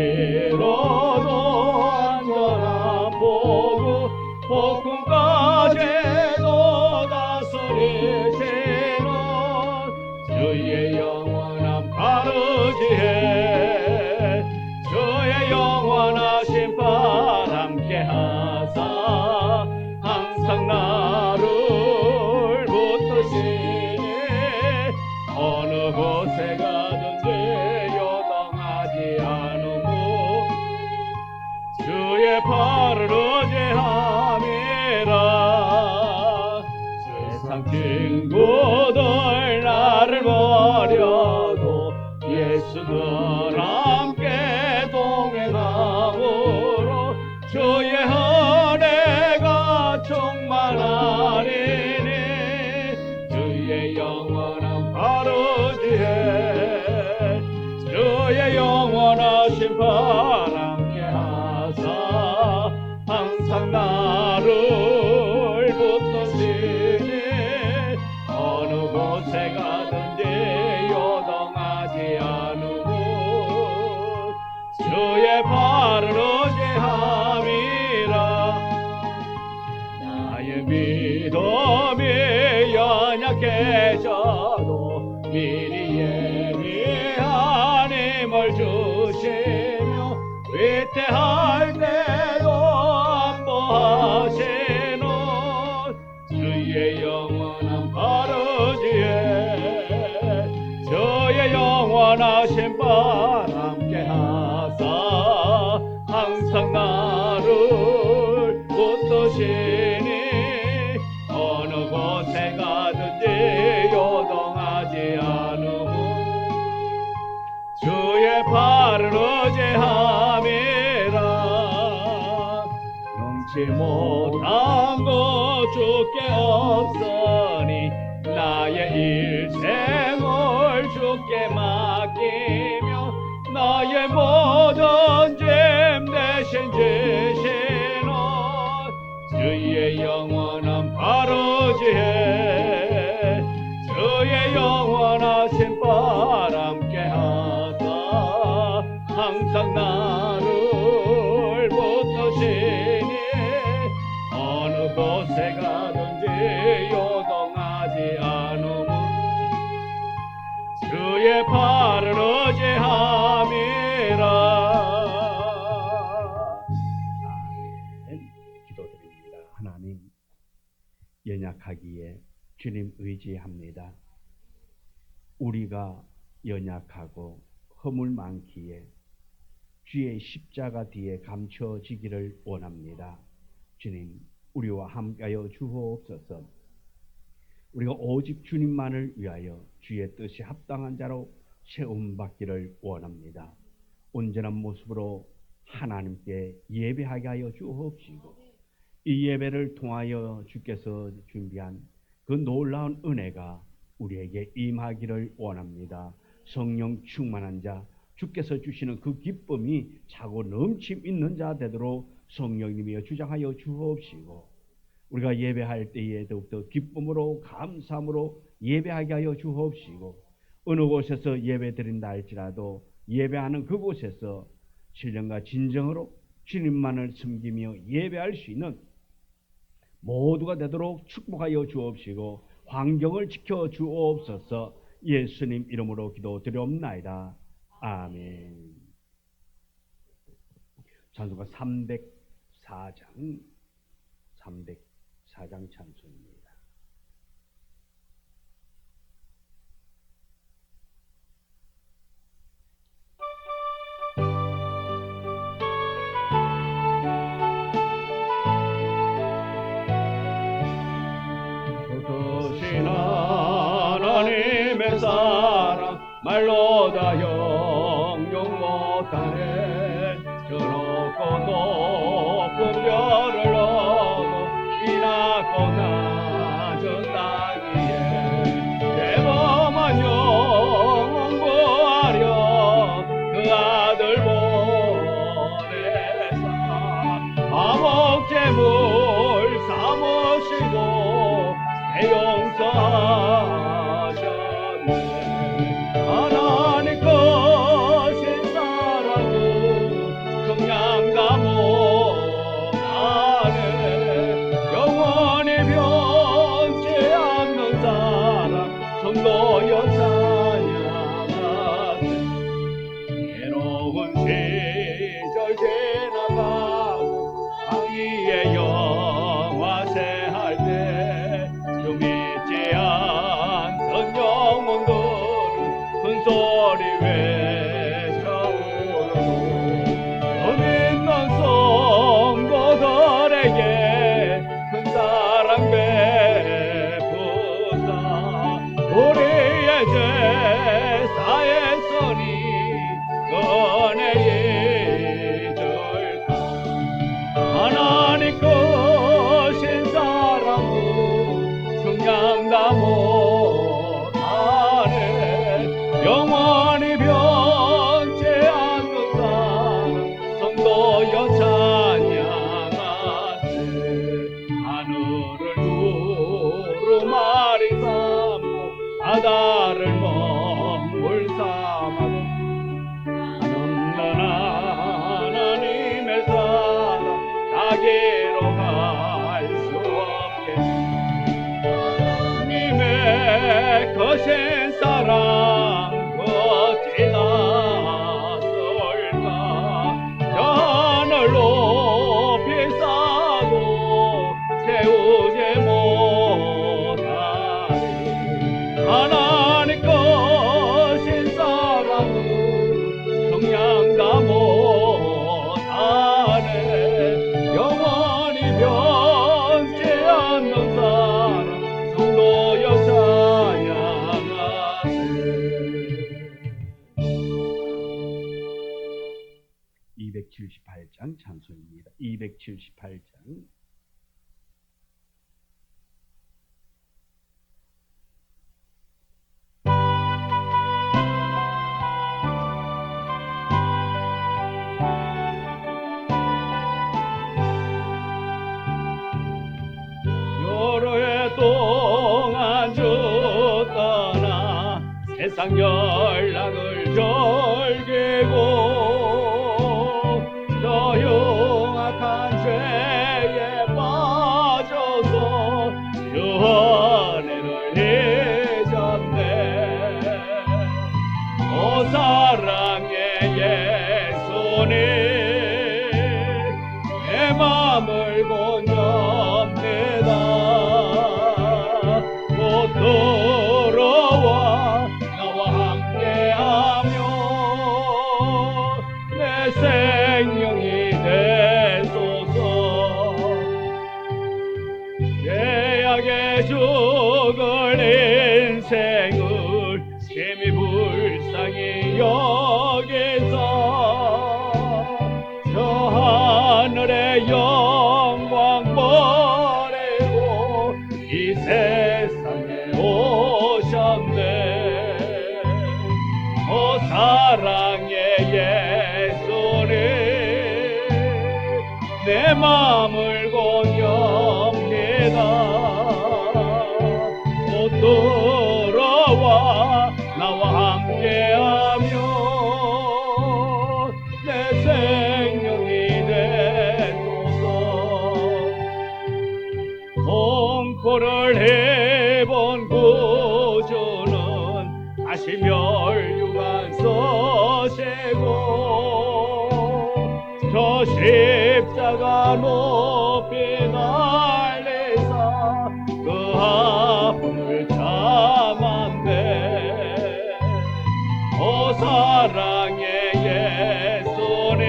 이로도 안전한 복음 복음까지도 다스리시는 주의 영원한 바르지에 주의 영원하신 발 함께 하사 항상 나를 붙드시니 어느 곳에 가든지 요동하지 않으므 주의 발을 의지함이라. 세상 친구들 나를 버려도 예수들 함께 동행함으로 주의 은혜가 충만하리니 주의 영원한 바르지에 주의 영원하신 발 함께 하사 항상 나를 붙드시니 어느 곳에 가든지 요동하지 않으므 주의 발을 의지함이라. 나의 믿음이 연약해져도 미리 예비한 힘을 주시며 위태할 때도 안보하시는 주의 영원한 바르지에 주의 영원하신 발 함께 하사 항상 나를 붙드시니 어느 곳에 가든지 요동하지 않으므 주의 발을 의지함이라. 넘지 못한 것 주께 없으니 나의 일생을 주께 맡기며 나의 모든 짐 대신 지시는 주의 영원한 바르지에 주의 영원하신 발 함께 하사 항상 나를 붙드시니 어느 곳에 가든지 요동하지 않으므 주의 발을 의지함이라. 아멘. 기도드립니다. 하나님, 연약하기에 주님 의지합니다. 우리가 연약하고 허물 많기에 주의 십자가 뒤에 감춰지기를 원합니다. 주님, 우리와 함께하여 주옵소서. 우리가 오직 주님만을 위하여 주의 뜻이 합당한 자로 세움받기를 원합니다. 온전한 모습으로 하나님께 예배하게 하여 주옵시고 이 예배를 통하여 주께서 준비한 그 놀라운 은혜가 우리에게 임하기를 원합니다. 성령 충만한 자, 주께서 주시는 그 기쁨이 차고 넘침 있는 자 되도록 성령님이여 주장하여 주옵시고 우리가 예배할 때에 더욱더 기쁨으로 감사함으로 예배하게 하여 주옵시고 어느 곳에서 예배 드린다 할지라도 예배하는 그곳에서 신령과 진정으로 주님만을 섬기며 예배할 수 있는 모두가 되도록 축복하여 주옵시고 환경을 지켜 주옵소서. 예수님 이름으로 기도드리옵나이다. 아멘. 찬송가 304장 찬송입니다. 크신 하나님의 사랑 말로 다 형용 못하네. 저 높고 높은 별을 넘어 이 낮고 낮은 땅 위에 대범한 영혼 구하려 그 아들 보내사 화목제물 삼으시고 용서하셨네. 하나님 크신 사랑은 자기로 갈 수 없게 하나님의 거센 사랑 어찌났을까 저 하늘 높이 쌓아도 세우지 못하리 하나님 거신 사랑은 평양다 못하네 영원히 변치 않는 사랑 성도여 찬양하세 278장 찬송입니다. 278장 여러 해 동안 주 떠나 세상 연락을 즐기고 저 흉악한 죄에 빠져서 주 은혜를 잊었네 오 사랑의 예수님 내 맘을 건집니다 곧 돌아와 나와 함께하며 내 생명이 되소서 죄악의 죽을 인생을 심히 불쌍히 여기사 저 하늘의 영광 버리고 이 세상에 오셨네 오 사랑의 예수님 내 마음을 건집니다 곧 돌아와 나와 함께하며 내 생명이 되소서 공포를 해본 구주는 다시 멸류관 서시고 저 십자가 높이 날리사 그 아픔을 참았네 오 사랑의 예수님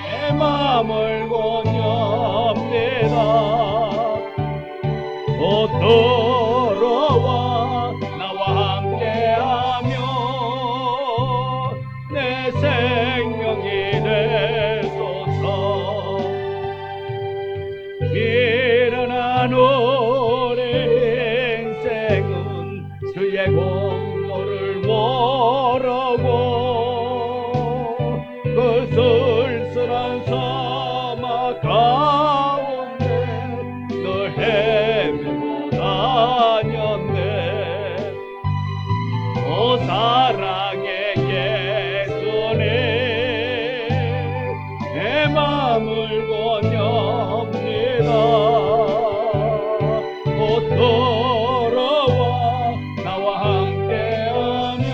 내 마음을 건집니다 곧 돌아와 나와 함께하며 내 생명이 되소서 미련한 우리 인생은 주의 공로를 모르고 그 쓸쓸한 사막 가운데 늘 헤매고 다녔네 오 사랑의 예수님 내 마음을 건집니다 곧 돌아와 나와 함께하며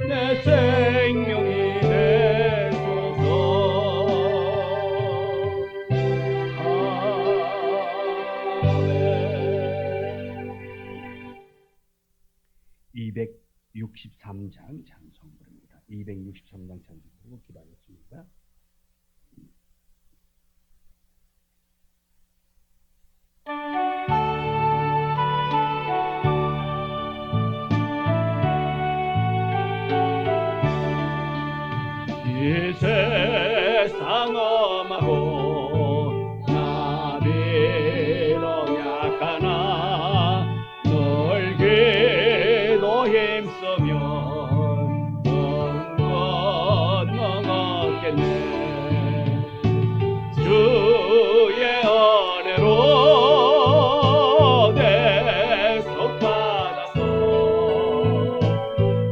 내 생명이 되소서 아멘 263장 찬송 부릅니다. 263장 찬송 부르고 기도하겠습니다. 이 세상 험하고 나비로 약하나 널 기도 힘쓰면 넌 건능 얻겠네 주의 은혜로 대속받아서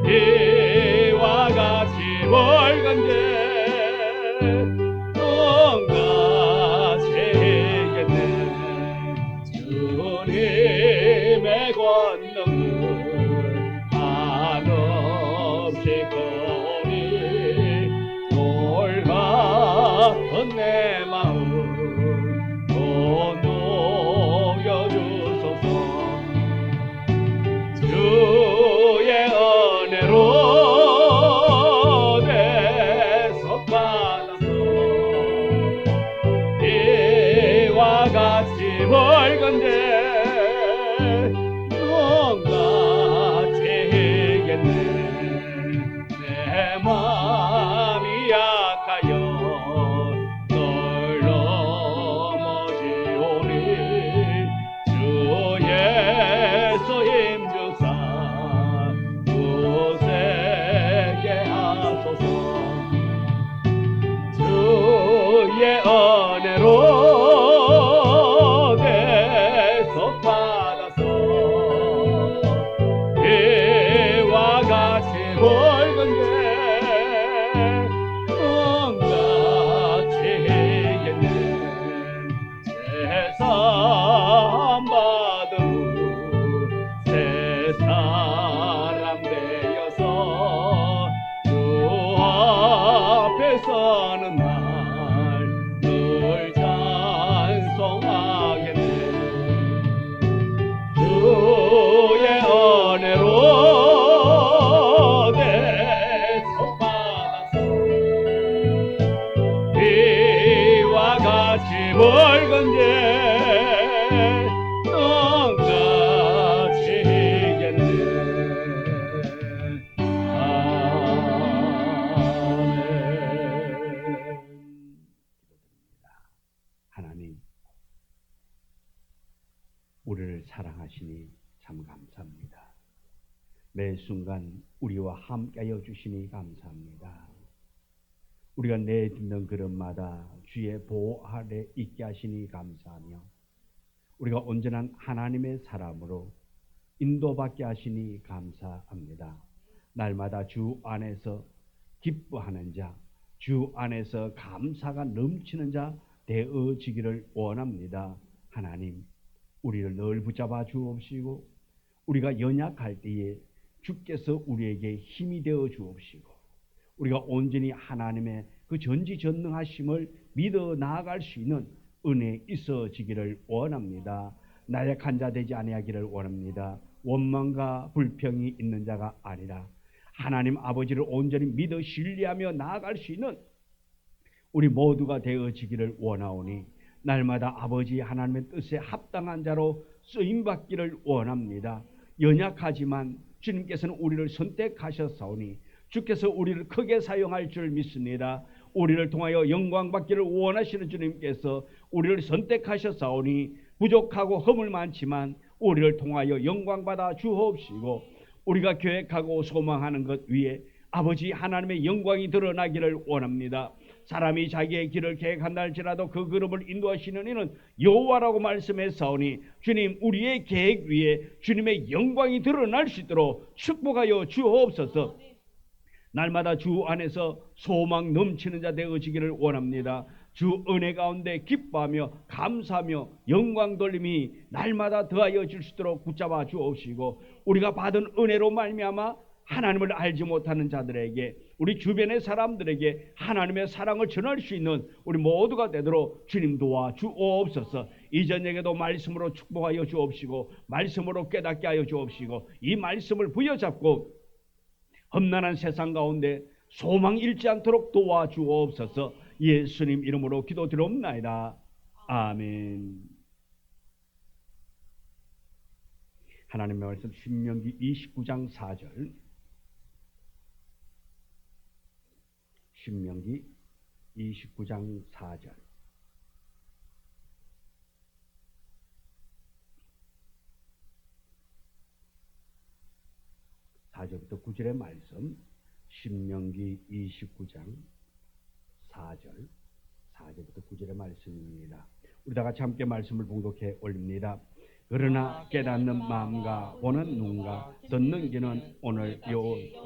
이와 같이 멀건 데 내 마음 또 녹여주소서. 주의 은혜로 대속받아서 이와 같이 밝은 데 눈같이 이겠네. 내 마음이 약하여 널 넘어지오니 주 예수 힘주사 굳세게 하소서. 주의 은혜로 대속받아서 이와 같이 밝은 게 눈같이 이겠네. 세상 받은 후 새 사람 되어서 주 앞에 서는 날 늘 찬송하겠네. 주의 은혜로 대속받아서 이와 같이 밝은 게 눈같이 이겠네. 하나님, 우리를 사랑하시니 참 감사합니다. 매 순간 우리와 함께하여 주시니 감사합니다. 우리가 내딛는 걸음마다 주의 보호 아래 있게 하시니 감사하며 우리가 온전한 하나님의 사람으로 인도받게 하시니 감사합니다. 날마다 주 안에서 기뻐하는 자, 주 안에서 감사가 넘치는 자 되어지기를 원합니다. 하나님, 우리를 늘 붙잡아 주옵시고 우리가 연약할 때에 주께서 우리에게 힘이 되어 주옵시고 우리가 온전히 하나님의 그 전지전능하심을 믿어 나아갈 수 있는 은혜 있어지기를 원합니다. 나약한 자 되지 아니하기를 원합니다. 원망과 불평이 있는 자가 아니라 하나님 아버지를 온전히 믿어 신뢰하며 나아갈 수 있는 우리 모두가 되어지기를 원하오니 날마다 아버지 하나님의 뜻에 합당한 자로 쓰임받기를 원합니다. 연약하지만 주님께서는 우리를 선택하셨사오니 주께서 우리를 크게 사용할 줄 믿습니다. 우리를 통하여 영광받기를 원하시는 주님께서 우리를 선택하셨사오니 부족하고 허물 많지만 우리를 통하여 영광받아 주옵시고 우리가 계획하고 소망하는 것 위에 아버지 하나님의 영광이 드러나기를 원합니다. 사람이 자기의 길을 계획한다 할지라도 그 걸음을 인도하시는 이는 여호와라고 말씀했사오니 주님, 우리의 계획 위에 주님의 영광이 드러날 수 있도록 축복하여 주옵소서. 날마다 주 안에서 소망 넘치는 자 되어지기를 원합니다. 주 은혜 가운데 기뻐하며 감사하며 영광 돌림이 날마다 더하여 줄 수 있도록 붙잡아 주옵시고 우리가 받은 은혜로 말미암아 하나님을 알지 못하는 자들에게 우리 주변의 사람들에게 하나님의 사랑을 전할 수 있는 우리 모두가 되도록 주님 도와 주옵소서. 이전에게도 말씀으로 축복하여 주옵시고 말씀으로 깨닫게 하여 주옵시고 이 말씀을 부여잡고 험난한 세상 가운데 소망 잃지 않도록 도와주옵소서. 예수님 이름으로 기도드리옵나이다. 아멘. 하나님의 말씀 신명기 29장 4절. 신명기 29장 4절. 4절부터 9절의 말씀, 신명기 29장 4절부터 9절의 말씀입니다. 우리 다 같이 함께 말씀을 봉독해 올립니다. 그러나 깨닫는 마음과 보는 눈과 듣는 귀는 오늘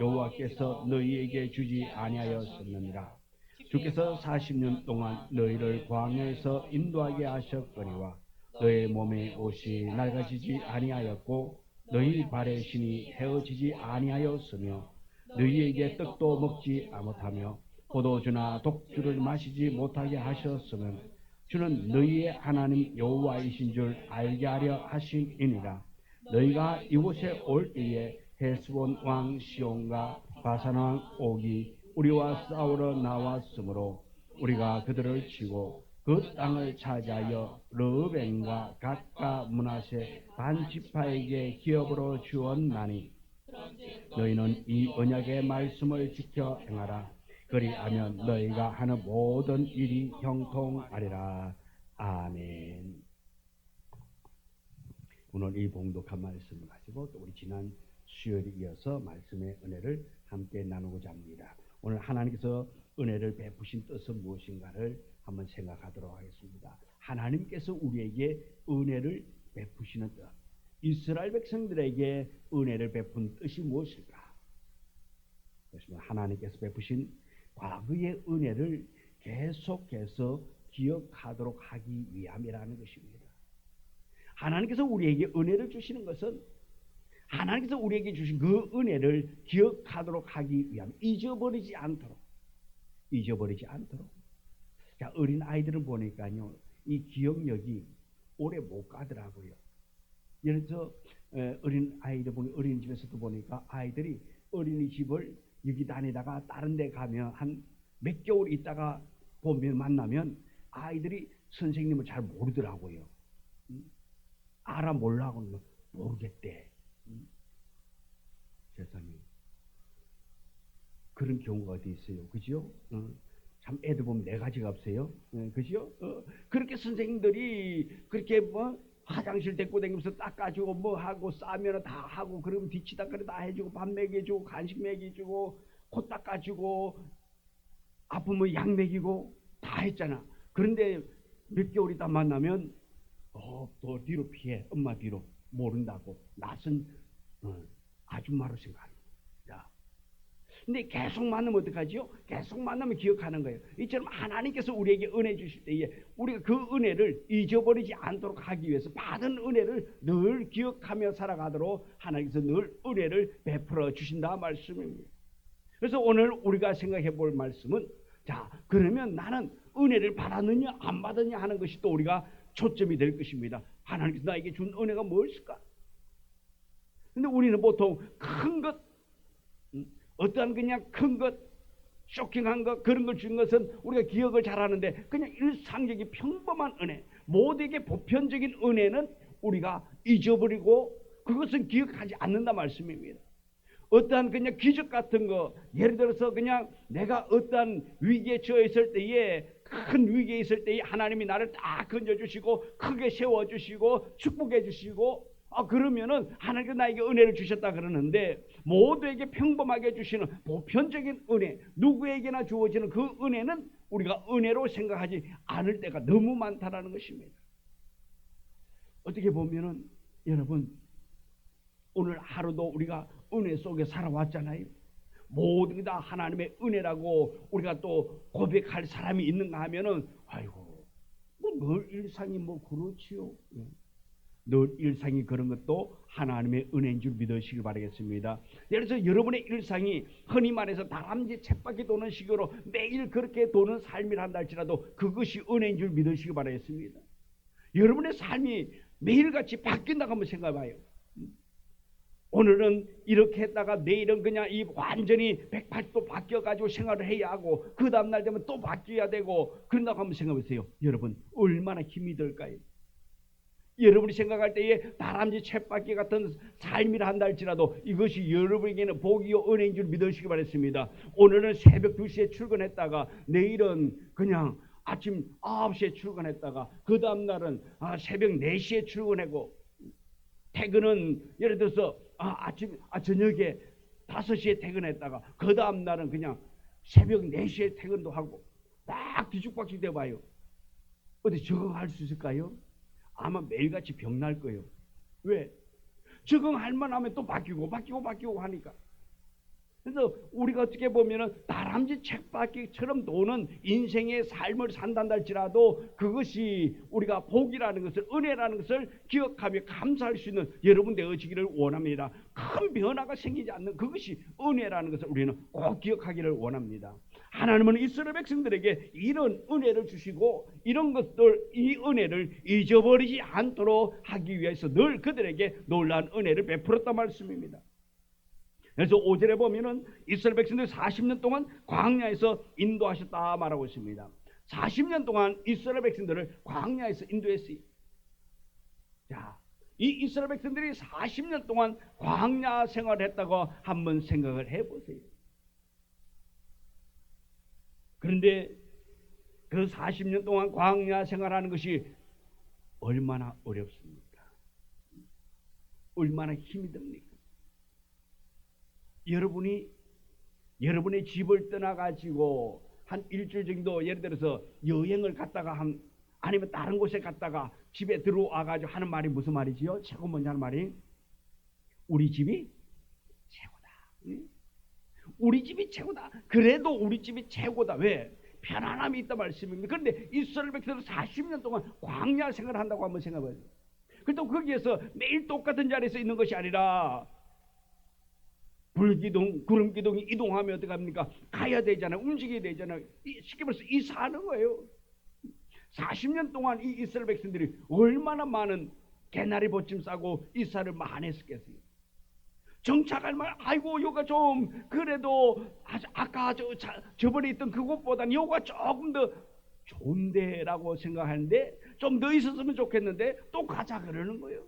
여호와께서 너희에게 주지 아니하였느니라. 주께서 40년 동안 너희를 광야에서 인도하게 하셨거니와 너희 몸의 옷이 낡아지지 아니하였고 너희 발의 신이 헤어지지 아니하였으며 너희에게 떡도 먹지 못하며 포도주나 독주를 마시지 못하게 하셨으면 주는 너희의 하나님 여호와이신 줄 알게 하려 하심이니라. 너희가 이곳에 올 때에 헤스본 왕 시온과 바산 왕 옥이 우리와 싸우러 나왔으므로 우리가 그들을 치고 그 땅을 차지하여 르벤과 갓과 므낫세 반 지파에게 기업으로 주었나니 너희는 이 언약의 말씀을 지켜 행하라. 그리하면 너희가 하는 모든 일이 형통하리라. 아멘. 오늘 이 봉독한 말씀을 가지고 또 우리 지난 수요일에 이어서 말씀의 은혜를 함께 나누고자 합니다. 오늘 하나님께서 은혜를 베푸신 뜻은 무엇인가를 한번 생각하도록 하겠습니다. 하나님께서 우리에게 은혜를 베푸시는 뜻, 이스라엘 백성들에게 은혜를 베푼 뜻이 무엇일까? 그것은 하나님께서 베푸신 과거의 은혜를 계속해서 기억하도록 하기 위함이라는 것입니다. 하나님께서 우리에게 은혜를 주시는 것은 하나님께서 우리에게 주신 그 은혜를 기억하도록 하기 위함, 잊어버리지 않도록. 자, 어린 아이들을 보니까요, 이 기억력이 오래 못 가더라고요. 예를 들어 어린 아이들 보니 어린이집에서도 보니까 아이들이 어린이집을 여기 다니다가 다른 데 가면 한 몇 개월 있다가 보면 만나면 아이들이 선생님을 잘 모르더라고요. 알아 몰라고는 모르겠대. 세상에 그런 경우가 어디 있어요, 그죠? 참 애들 보면 네 가지가 없어요, 그죠? 그렇게 선생님들이 그렇게 뭐 화장실 데리고 다니면서 닦아주고 뭐 하고 싸면 다 하고 그러면 뒤치다거리 다 해주고 밥 먹여주고 간식 먹여주고 코 닦아주고 아프면 약 먹이고 다 했잖아. 그런데 몇 개월 있다 만나면 또 뒤로 피해. 엄마 뒤로 모른다고 낯선 아줌마로 생각합니다. 근데 계속 만나면 어떡하지요? 계속 만나면 기억하는 거예요. 이처럼 하나님께서 우리에게 은혜 주실 때에 우리가 그 은혜를 잊어버리지 않도록 하기 위해서 받은 은혜를 늘 기억하며 살아가도록 하나님께서 늘 은혜를 베풀어 주신다 말씀입니다. 그래서 오늘 우리가 생각해 볼 말씀은, 자, 그러면 나는 은혜를 받았느냐 안 받았느냐 하는 것이 또 우리가 초점이 될 것입니다. 하나님께서 나에게 준 은혜가 무엇일까? 근데 우리는 보통 큰 것, 어떠한 그냥 큰 것, 쇼킹한 것, 그런 걸 준 것은 우리가 기억을 잘하는데 그냥 일상적인 평범한 은혜, 모두에게 보편적인 은혜는 우리가 잊어버리고 그것은 기억하지 않는다 말씀입니다. 어떠한 그냥 기적 같은 거, 예를 들어서 그냥 내가 어떠한 위기에 처해 있을 때에, 큰 위기에 있을 때에 하나님이 나를 딱 건져주시고 크게 세워주시고 축복해 주시고, 그러면은 하나님께서 나에게 은혜를 주셨다 그러는데, 모두에게 평범하게 주시는 보편적인 은혜, 누구에게나 주어지는 그 은혜는 우리가 은혜로 생각하지 않을 때가 너무 많다라는 것입니다. 어떻게 보면은 여러분, 오늘 하루도 우리가 은혜 속에 살아왔잖아요. 모든 게 다 하나님의 은혜라고 우리가 또 고백할 사람이 있는가 하면은, 아이고, 뭐 늘 일상이 뭐 그렇지요. 늘 일상이 그런 것도 하나님의 은혜인 줄 믿으시길 바라겠습니다. 예를 들어서 여러분의 일상이 흔히 말해서 다람쥐 쳇바퀴 도는 식으로 매일 그렇게 도는 삶이라 한다 할지라도 그것이 은혜인 줄 믿으시길 바라겠습니다. 여러분의 삶이 매일같이 바뀐다고 한번 생각해봐요. 오늘은 이렇게 했다가 내일은 그냥 이 완전히 180도 바뀌어가지고 생활을 해야 하고 그 다음날 되면 또 바뀌어야 되고 그런다고 한번 생각해보세요. 여러분 얼마나 힘이 들까요? 여러분이 생각할 때에 다람쥐 쳇바퀴 같은 삶이라 한다 할지라도 이것이 여러분에게는 복이요 은혜인 줄 믿으시기 바랬습니다. 오늘은 새벽 2시에 출근했다가 내일은 그냥 아침 9시에 출근했다가 그 다음날은 새벽 4시에 출근하고, 퇴근은 예를 들어서 저녁에 5시에 퇴근했다가 그 다음날은 그냥 새벽 4시에 퇴근도 하고 막 뒤죽박죽 돼봐요. 어디 적응할 수 있을까요? 아마 매일같이 병날 거예요. 왜? 적응할 만하면 또 바뀌고 하니까. 그래서 우리가 어떻게 보면은 다람쥐 쳇바퀴처럼 도는 인생의 삶을 산단다 할지라도 그것이 우리가 복이라는 것을, 은혜라는 것을 기억하며 감사할 수 있는 여러분 되어지기를 원합니다. 큰 변화가 생기지 않는 그것이 은혜라는 것을 우리는 꼭 기억하기를 원합니다. 하나님은 이스라엘 백성들에게 이런 은혜를 주시고 이런 것들, 이 은혜를 잊어버리지 않도록 하기 위해서 늘 그들에게 놀라운 은혜를 베풀었단 말씀입니다. 그래서 5절에 보면은 이스라엘 백성들 40년 동안 광야에서 인도하셨다 말하고 있습니다. 40년 동안 이스라엘 백성들을 광야에서 인도했어요. 자, 이 이스라엘 백성들이 40년 동안 광야 생활을 했다고 한번 생각을 해보세요. 그런데 그 40년 동안 광야 생활하는 것이 얼마나 어렵습니까? 얼마나 힘이 듭니까? 여러분의 집을 떠나가지고 한 일주일 정도 예를 들어서 여행을 갔다가 아니면 다른 곳에 갔다가 집에 들어와가지고 하는 말이 무슨 말이지요? 최고 먼저 하는 말이 우리 집이 최고다. 우리 집이 최고다. 그래도 우리 집이 최고다. 왜? 편안함이 있다 말씀입니다. 그런데 이스라엘 백성들 40년 동안 광야 생활을 한다고 한번 생각해봐요. 그래도 거기에서 매일 똑같은 자리에서 있는 것이 아니라 불기둥, 구름기둥이 이동하면 어떻게 합니까? 가야 되잖아요. 움직여야 되잖아요. 쉽게 말해서 이사하는 거예요. 40년 동안 이 이스라엘 백성들이 얼마나 많은 개나리 보침 싸고 이사를 많이 했겠어요. 정착할 말, 아이고 요가 좀 그래도 아까 저번에 있던 그곳보다는 요가 조금 더 좋은데라고 생각하는데 좀 더 있었으면 좋겠는데 또 가자 그러는 거예요.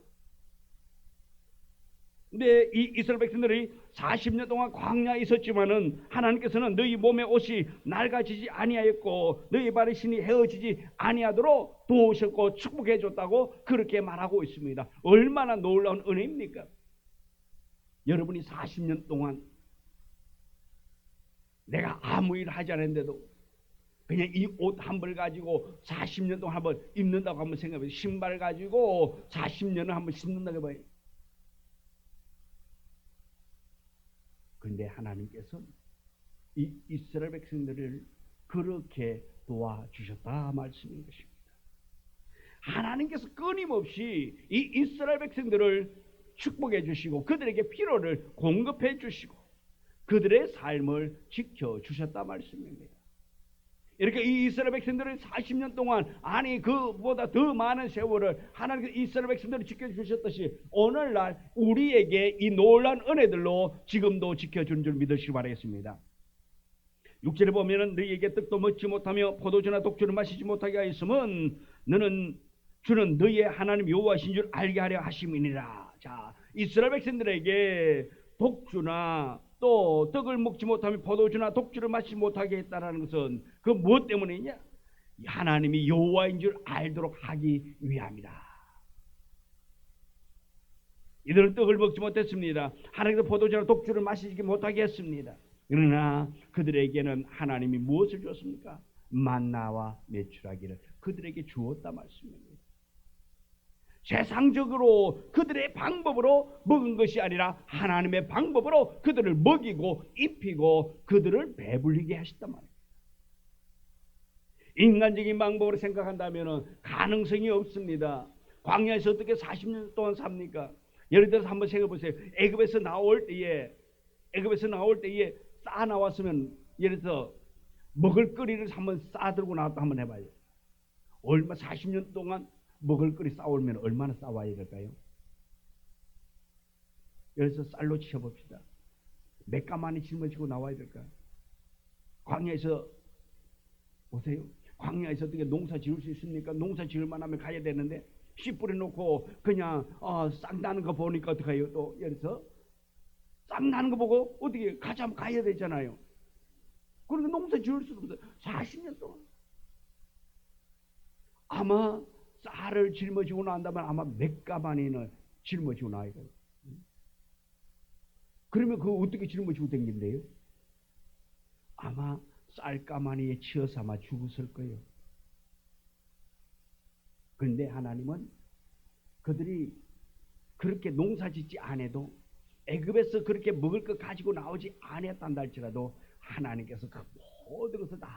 근데 이 이스라엘 백성들이 40년 동안 광야에 있었지만은 하나님께서는 너희 몸의 옷이 낡아지지 아니하였고 너희 발의 신이 헤어지지 아니하도록 도우셨고 축복해 줬다고 그렇게 말하고 있습니다. 얼마나 놀라운 은혜입니까? 여러분이 40년 동안 내가 아무 일 하지 않았는데도 그냥 이 옷 한 벌 가지고 40년 동안 한번 입는다고 한번 생각해봐요. 신발 가지고 40년을 한번 신는다고 해봐요. 그런데 하나님께서 이 이스라엘 백성들을 그렇게 도와주셨다 말씀인 것입니다. 하나님께서 끊임없이 이 이스라엘 백성들을 축복해 주시고 그들에게 필요를 공급해 주시고 그들의 삶을 지켜주셨다 말씀입니다. 이렇게 이 이스라엘 백성들을 40년 동안 아니 그보다 더 많은 세월을 하나님께서 이스라엘 백성들을 지켜주셨듯이 오늘날 우리에게 이 놀라운 은혜들로 지금도 지켜준 줄 믿으시기 바라겠습니다. 6절에 보면은 너희에게 떡도 먹지 못하며 포도주나 독주를 마시지 못하게 하였으면 너는 주는 너희의 하나님 여호와신 줄 알게 하려 하심이니라. 자, 이스라엘 백성들에게 독주나 또 떡을 먹지 못하면 포도주나 독주를 마시지 못하게 했다는 것은 그 무엇 때문이냐? 하나님이 여호와인 줄 알도록 하기 위함이다. 이들은 떡을 먹지 못했습니다. 하나님께서 포도주나 독주를 마시지 못하게 했습니다. 그러나 그들에게는 하나님이 무엇을 줬습니까? 만나와 메추라기를 그들에게 주었다 말씀입니다. 세상적으로 그들의 방법으로 먹은 것이 아니라 하나님의 방법으로 그들을 먹이고 입히고 그들을 배불리게 하셨단 말이에요. 인간적인 방법으로 생각한다면 가능성이 없습니다. 광야에서 어떻게 40년 동안 삽니까? 예를 들어서 한번 생각해 보세요. 애굽에서 나올 때에 싸 나왔으면 예를 들어서 먹을거리를 한번 싸들고 나왔다 한번 해봐요. 얼마 40년 동안 먹을거리 싸오면 얼마나 싸와야 될까요? 여기서 쌀로 치워봅시다. 몇 가마니 짊어지고 나와야 될까요? 광야에서 보세요. 광야에서 어떻게 농사 지을 수 있습니까? 농사 지을만 하면 가야 되는데 씨 뿌려놓고 그냥 싹 나는 거 보니까 어떻게 해요? 또 여기서 싹 나는 거 보고 어떻게 가자면 가야 되잖아요. 그러니까 농사 지을 수도 없어요. 40년 동안 아마 쌀을 짊어지고 난다면 아마 몇 가마니는 짊어지고 나야 돼요. 그러면 그거 어떻게 짊어지고 댕긴대요? 아마 쌀가마니에 치여서 아마 죽었을 거예요. 그런데 하나님은 그들이 그렇게 농사짓지 않아도 애굽에서 그렇게 먹을 것 가지고 나오지 않았단다 할지라도 하나님께서 그 모든 것을 다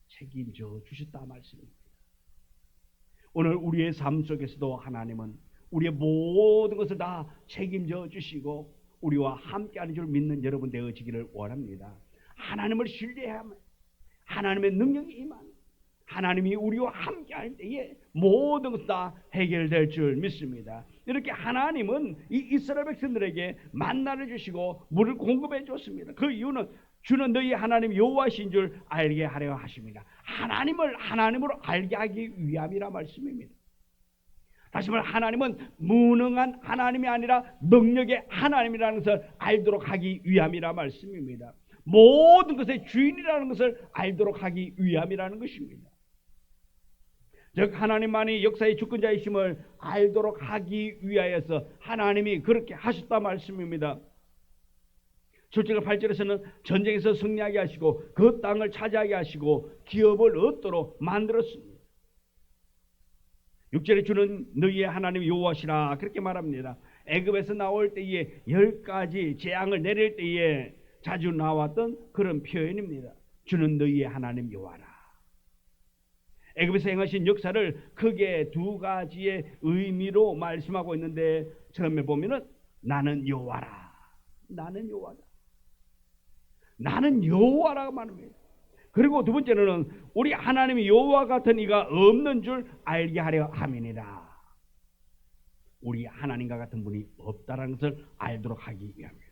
책임져 주셨다 말씀입니다. 오늘 우리의 삶 속에서도 하나님은 우리의 모든 것을 다 책임져 주시고 우리와 함께하는 줄 믿는 여러분 되어지기를 원합니다. 하나님을 신뢰하면 하나님의 능력이 임하는, 하나님이 우리와 함께할 때에 모든 것 다 해결될 줄 믿습니다. 이렇게 하나님은 이 이스라엘 백성들에게 만나를 주시고 물을 공급해 줬습니다. 그 이유는 주는 너희 하나님 여호와신 줄 알게 하려 하십니다. 하나님을 하나님으로 알게 하기 위함이라 말씀입니다. 다시 말해 하나님은 무능한 하나님이 아니라 능력의 하나님이라는 것을 알도록 하기 위함이라 말씀입니다. 모든 것의 주인이라는 것을 알도록 하기 위함이라는 것입니다. 즉 하나님만이 역사의 주권자이심을 알도록 하기 위하여서 하나님이 그렇게 하셨다 말씀입니다. 7절 8절에서는 전쟁에서 승리하게 하시고 그 땅을 차지하게 하시고 기업을 얻도록 만들었습니다. 6절에 주는 너희의 하나님 여호와시라 그렇게 말합니다. 애굽에서 나올 때에 10가지 재앙을 내릴 때에 자주 나왔던 그런 표현입니다. 주는 너희의 하나님 여호와라. 애굽에서 행하신 역사를 크게 2가지의 의미로 말씀하고 있는데, 처음에 보면은 나는 여호와라, 나는 여호와다, 나는 여호와라고 말합니다. 그리고 두 번째는 우리 하나님이 여호와 같은 이가 없는 줄 알게 하려 함이니라. 우리 하나님과 같은 분이 없다라는 것을 알도록 하기 위함이다.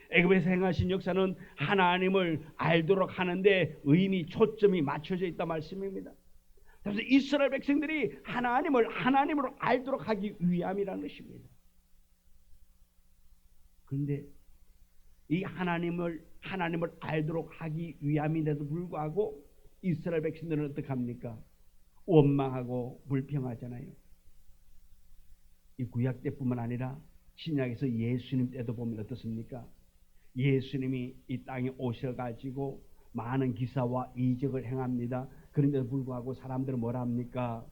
애굽에서 행하신 역사는 하나님을 알도록 하는데 의미 초점이 맞춰져 있다 말씀입니다. 그래서 이스라엘 백성들이 하나님을 하나님으로 알도록 하기 위함이라는 것입니다. 그런데 이 하나님을 알도록 하기 위함인데도 불구하고 이스라엘 백성들은 어떻게 합니까? 원망하고 불평하잖아요. 이 구약 때뿐만 아니라 신약에서 예수님 때도 보면 어떻습니까? 예수님이 이 땅에 오셔가지고 많은 기사와 이적을 행합니다. 그런데도 불구하고 사람들은 뭐라 합니까?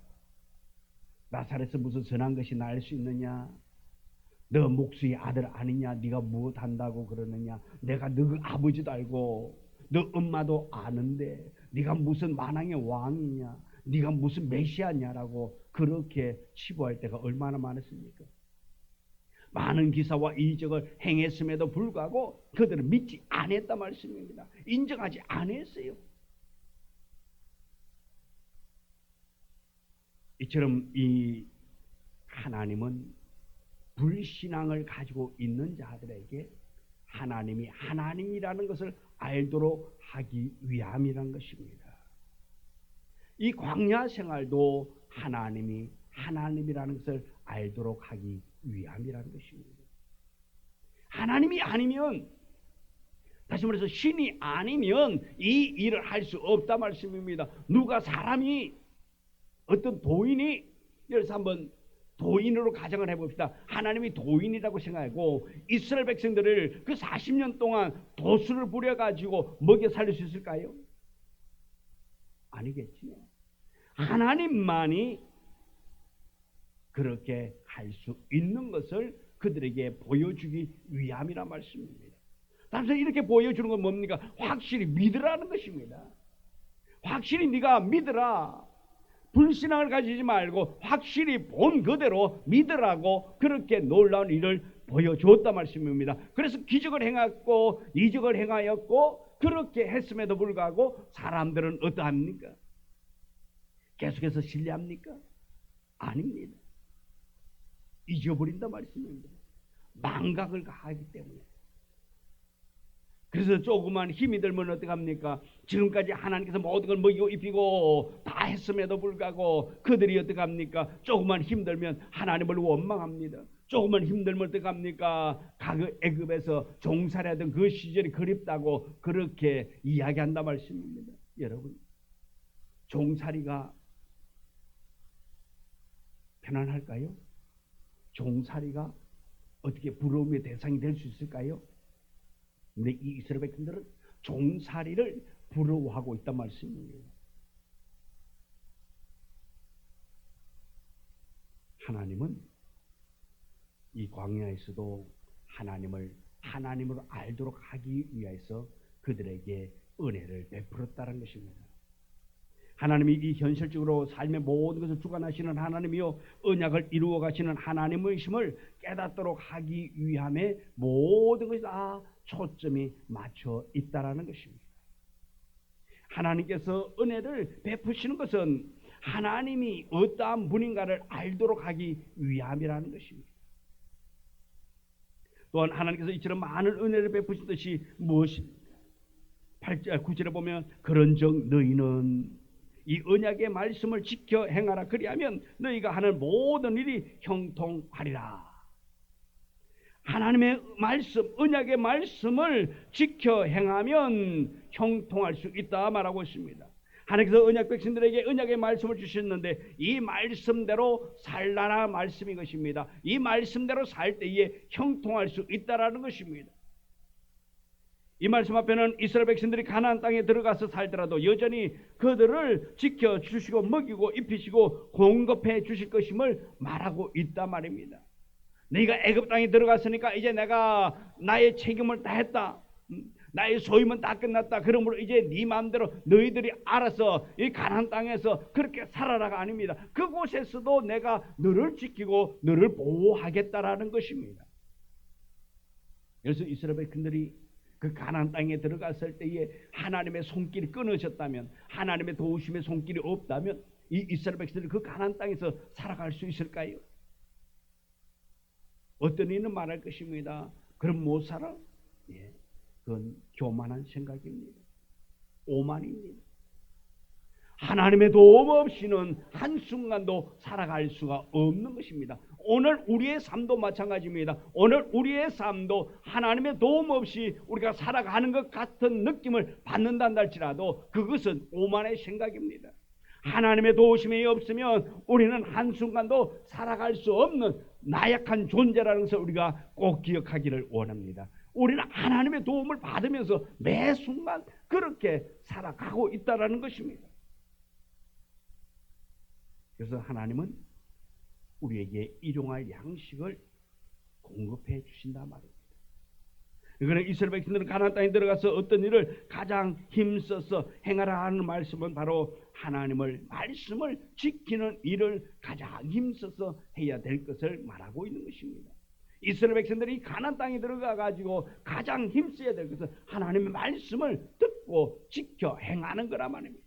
나사렛에서 무슨 선한 것이 날 수 있느냐? 너 목수의 아들 아니냐? 네가 무엇 한다고 그러느냐? 내가 너 아버지도 알고 너 엄마도 아는데 네가 무슨 만왕의 왕이냐? 네가 무슨 메시아냐라고 그렇게 치부할 때가 얼마나 많았습니까? 많은 기사와 이적을 행했음에도 불구하고 그들은 믿지 않았다 말씀입니다. 인정하지 않았어요. 이처럼 이 하나님은 불신앙을 가지고 있는 자들에게 하나님이 하나님이라는 것을 알도록 하기 위함이라는 것입니다. 이 광야 생활도 하나님이 하나님이라는 것을 알도록 하기 위함이라는 것입니다. 하나님이 아니면, 다시 말해서 신이 아니면 이 일을 할 수 없다 말씀입니다. 누가 사람이 어떤 도인이, 여기서 한번 도인으로 가정을 해봅시다. 하나님이 도인이라고 생각하고 이스라엘 백성들을 그 40년 동안 도수를 부려가지고 먹여 살릴 수 있을까요? 아니겠지요. 하나님만이 그렇게 할 수 있는 것을 그들에게 보여주기 위함이라 말씀입니다. 단순히 이렇게 보여주는 건 뭡니까? 확실히 믿으라는 것입니다. 확실히 네가 믿으라. 불신앙을 가지지 말고 확실히 본 그대로 믿으라고 그렇게 놀라운 일을 보여줬다 말씀입니다. 그래서 기적을 행했고 이적을 행하였고 그렇게 했음에도 불구하고 사람들은 어떠합니까? 계속해서 신뢰합니까? 아닙니다. 잊어버린다 말씀입니다. 망각을 가하기 때문에. 그래서 조그만 힘이 들면 어떡합니까? 지금까지 하나님께서 모든 걸 먹이고 입히고 다 했음에도 불구하고 그들이 어떡합니까? 조그만 힘 들면 하나님을 원망합니다. 조금만 힘들면 어떡합니까? 그 애굽에서 종살이하던 그 시절이 그립다고 그렇게 이야기한다 말씀입니다. 여러분, 종살이가 편안할까요? 종살이가 어떻게 부러움의 대상이 될 수 있을까요? 근데 이 이스라엘 백성들은 종살이를 부러워하고 있단 말씀입니다. 하나님은 이 광야에서도 하나님을 하나님으로 알도록 하기 위해서 그들에게 은혜를 베풀었다는 것입니다. 하나님이 이 현실적으로 삶의 모든 것을 주관하시는 하나님이요 언약을 이루어 가시는 하나님이심을 깨닫도록 하기 위함에 모든 것이 다 초점이 맞춰 있다라는 것입니다. 하나님께서 은혜를 베푸시는 것은 하나님이 어떠한 분인가를 알도록 하기 위함이라는 것입니다. 또한 하나님께서 이처럼 많은 은혜를 베푸신 뜻이 무엇입니까? 8절 9절에 보면 그런즉 너희는 이 언약의 말씀을 지켜 행하라. 그리하면 너희가 하는 모든 일이 형통하리라. 하나님의 말씀, 언약의 말씀을 지켜 행하면 형통할 수 있다 말하고 있습니다. 하나님께서 언약 백성들에게 언약의 말씀을 주셨는데 이 말씀대로 살라라 말씀인 것입니다. 이 말씀대로 살 때에 형통할 수 있다라는 것입니다. 이 말씀 앞에는 이스라엘 백성들이 가나안 땅에 들어가서 살더라도 여전히 그들을 지켜주시고 먹이고 입히시고 공급해 주실 것임을 말하고 있단 말입니다. 너희가 애굽 땅에 들어갔으니까 이제 내가 나의 책임을 다 했다. 나의 소임은 다 끝났다. 그러므로 이제 네 마음대로 너희들이 알아서 이 가나안 땅에서 그렇게 살아라가 아닙니다. 그곳에서도 내가 너를 지키고 너를 보호하겠다라는 것입니다. 그래서 이스라엘 백성들이 그 가나안 땅에 들어갔을 때에 하나님의 손길이 끊어졌다면, 하나님의 도우심의 손길이 없다면 이 이스라엘 백성들이 그 가나안 땅에서 살아갈 수 있을까요? 어떤 이는 말할 것입니다. 그럼 못 살아? 예, 그건 교만한 생각입니다. 오만입니다. 하나님의 도움 없이는 한순간도 살아갈 수가 없는 것입니다. 오늘 우리의 삶도 마찬가지입니다. 오늘 우리의 삶도 하나님의 도움 없이 우리가 살아가는 것 같은 느낌을 받는다 할지라도 그것은 오만의 생각입니다. 하나님의 도우심이 없으면 우리는 한순간도 살아갈 수 없는 나약한 존재라는 것을 우리가 꼭 기억하기를 원합니다. 우리는 하나님의 도움을 받으면서 매 순간 그렇게 살아가고 있다는 것입니다. 그래서 하나님은 우리에게 일용할 양식을 공급해 주신다 말입니다. 그러나 이스라엘 백성들은 가나안 땅에 들어가서 어떤 일을 가장 힘써서 행하라 하는 말씀은 바로 하나님을 말씀을 지키는 일을 가장 힘써서 해야 될 것을 말하고 있는 것입니다. 이스라엘 백성들이 가나안 땅에 들어가 가지고 가장 힘써야 될 것은 하나님의 말씀을 듣고 지켜 행하는 거란 말입니다.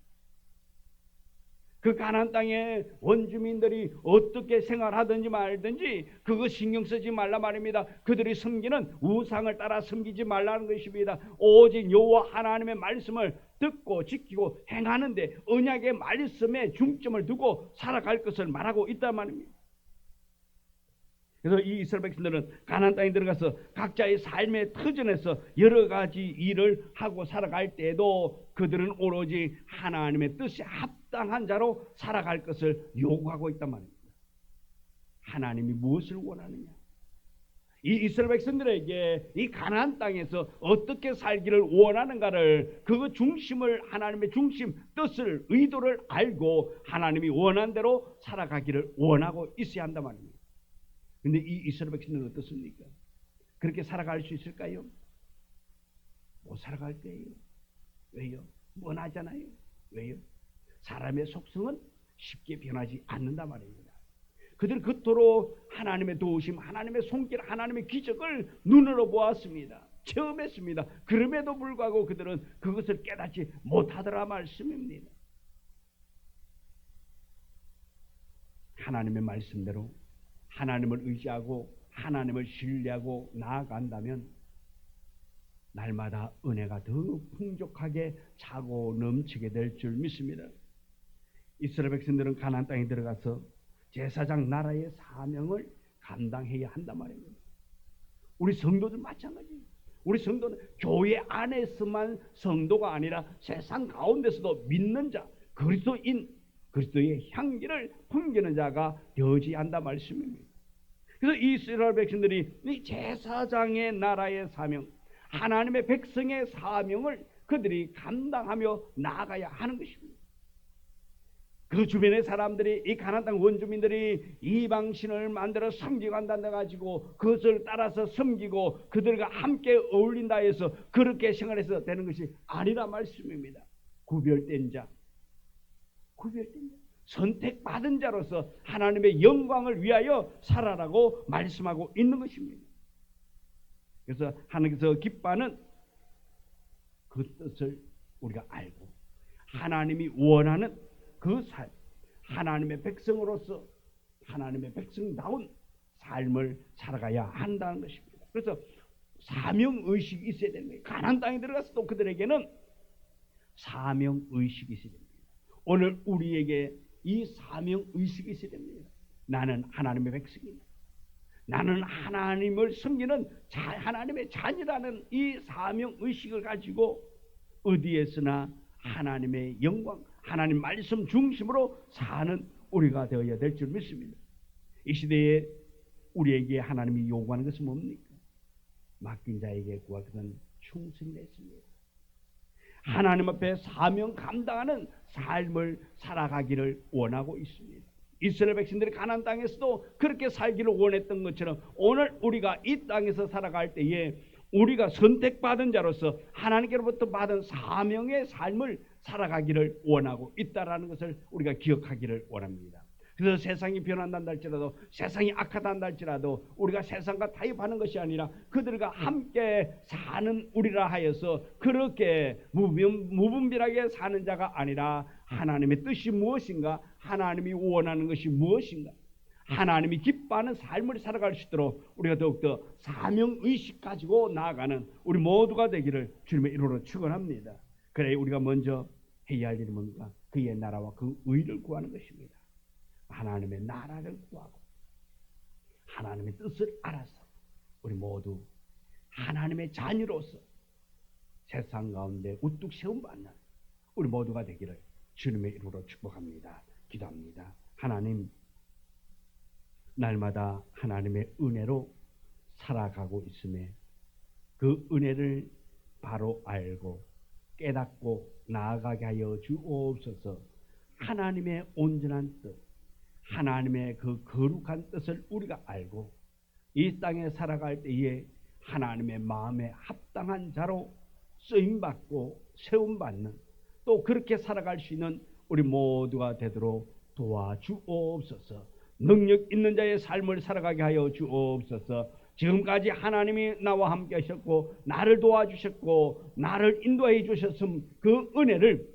그 가나안 땅의 원주민들이 어떻게 생활하든지 말든지 그거 신경 쓰지 말라 말입니다. 그들이 섬기는 우상을 따라 섬기지 말라는 것입니다. 오직 여호와 하나님의 말씀을 듣고 지키고 행하는데 언약의 말씀에 중점을 두고 살아갈 것을 말하고 있단 말입니다. 그래서 이 이스라엘 백성들은 가나안 땅에 들어가서 각자의 삶의 터전에서 여러 가지 일을 하고 살아갈 때에도 그들은 오로지 하나님의 뜻에 합당한 자로 살아갈 것을 요구하고 있단 말입니다. 하나님이 무엇을 원하느냐? 이 이스라엘 백성들에게 이 가나안 땅에서 어떻게 살기를 원하는가를 그 중심을 하나님의 중심 뜻을 의도를 알고 하나님이 원하는 대로 살아가기를 원하고 있어야 한단 말입니다. 근데 이 이스라엘 백성들은 어떻습니까? 그렇게 살아갈 수 있을까요? 못 살아갈 거예요. 왜요? 뻔하잖아요. 왜요? 사람의 속성은 쉽게 변하지 않는단 말입니다. 그들은 그토록 하나님의 도우심, 하나님의 손길, 하나님의 기적을 눈으로 보았습니다. 체험했습니다. 그럼에도 불구하고 그들은 그것을 깨닫지 못하더라 말씀입니다. 하나님의 말씀대로 하나님을 의지하고 하나님을 신뢰하고 나아간다면 날마다 은혜가 더욱 풍족하게 차고 넘치게 될 줄 믿습니다. 이스라엘 백성들은 가나안 땅에 들어가서 제사장 나라의 사명을 감당해야 한단 말입니다. 우리 성도들 마찬가지예요. 우리 성도는 교회 안에서만 성도가 아니라 세상 가운데서도 믿는 자, 그리스도인, 그리스도의 향기를 풍기는 자가 되어야 한단 말씀입니다. 그래서 이스라엘 백성들이 이 제사장의 나라의 사명, 하나님의 백성의 사명을 그들이 감당하며 나아가야 하는 것입니다. 그 주변의 사람들이 이 가나안 땅 원주민들이 이방신을 만들어 섬기고 한다 가지고 그것을 따라서 섬기고 그들과 함께 어울린다 해서 그렇게 생활해서 되는 것이 아니라 말씀입니다. 구별된 자, 선택받은 자로서 하나님의 영광을 위하여 살아라고 말씀하고 있는 것입니다. 그래서 하나님께서 기뻐하는 그 뜻을 우리가 알고 하나님이 원하는 그 삶, 하나님의 백성으로서 하나님의 백성다운 삶을 살아가야 한다는 것입니다. 그래서 사명의식이 있어야 되는 거예요. 가나안 땅에 들어가서도 그들에게는 사명의식이 있어야 됩니다. 오늘 우리에게 이 사명의식이 있어야 됩니다. 나는 하나님의 백성이다. 나는 하나님을 섬기는 하나님의 자녀라는 이 사명의식을 가지고 어디에서나 하나님의 영광, 하나님 말씀 중심으로 사는 우리가 되어야 될 줄 믿습니다. 이 시대에 우리에게 하나님이 요구하는 것은 뭡니까? 맡긴 자에게 구할 것은 충성이 됐습니다. 하나님 앞에 사명 감당하는 삶을 살아가기를 원하고 있습니다. 이스라엘 백성들이 가나안 땅에서도 그렇게 살기를 원했던 것처럼 오늘 우리가 이 땅에서 살아갈 때에 우리가 선택받은 자로서 하나님께로부터 받은 사명의 삶을 살아가기를 원하고 있다라는 것을 우리가 기억하기를 원합니다. 그래서 세상이 변한다 할지라도, 세상이 악하다 할지라도 우리가 세상과 타협하는 것이 아니라 그들과 함께 사는 우리라 하여서 그렇게 무분별하게 사는 자가 아니라 하나님의 뜻이 무엇인가, 하나님이 원하는 것이 무엇인가, 하나님이 기뻐하는 삶을 살아갈 수 있도록 우리가 더욱더 사명의식 가지고 나아가는 우리 모두가 되기를 주님의 이름으로 축원합니다. 그래 우리가 먼저 해야 할 일은 뭔가? 그의 나라와 그 의를 구하는 것입니다. 하나님의 나라를 구하고 하나님의 뜻을 알아서 우리 모두 하나님의 자녀로서 세상 가운데 우뚝 세움받는 우리 모두가 되기를 주님의 이름으로 축복합니다. 기도합니다. 하나님, 날마다 하나님의 은혜로 살아가고 있음에 그 은혜를 바로 알고 깨닫고 나아가게 하여 주옵소서. 하나님의 온전한 뜻, 하나님의 그 거룩한 뜻을 우리가 알고 이 땅에 살아갈 때에 하나님의 마음에 합당한 자로 쓰임받고 세움받는, 또 그렇게 살아갈 수 있는 우리 모두가 되도록 도와주옵소서. 능력 있는 자의 삶을 살아가게 하여 주옵소서. 지금까지 하나님이 나와 함께 하셨고 나를 도와주셨고 나를 인도해 주셨음, 그 은혜를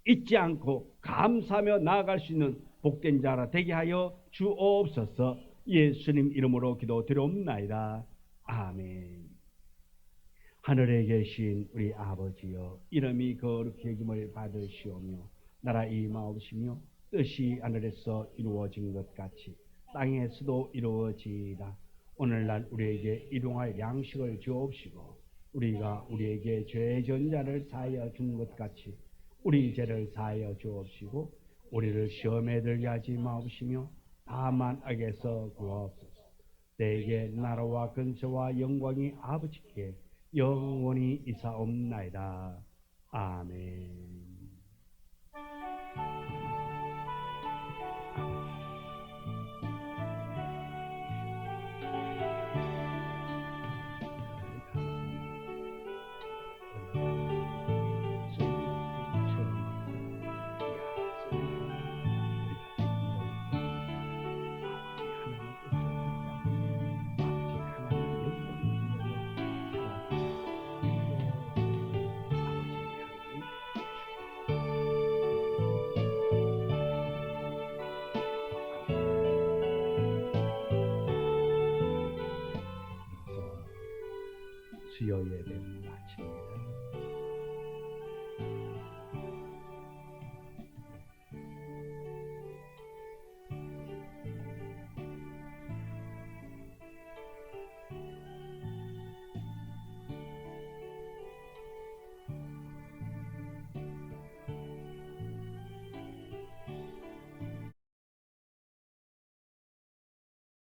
잊지 않고 감사하며 나아갈 수 있는 복된 자라 되게 하여 주옵소서. 예수님 이름으로 기도드리옵나이다. 아멘. 하늘에 계신 우리 아버지여, 이름이 거룩히 여김을 받으시오며 나라 임하옵시며 뜻이 하늘에서 이루어진 것 같이 땅에서도 이루어지이다. 오늘날 우리에게 일용할 양식을 주옵시고 우리가 우리에게 죄 진 자를 사하여 준 것 같이 우리 죄를 사하여 주옵시고 우리를 시험에 들게 하지 마옵시며 다만 악에서 구하옵소서. 내게 나라와 근세와 영광이 아버지께 영원히 이사옵나이다. 아멘.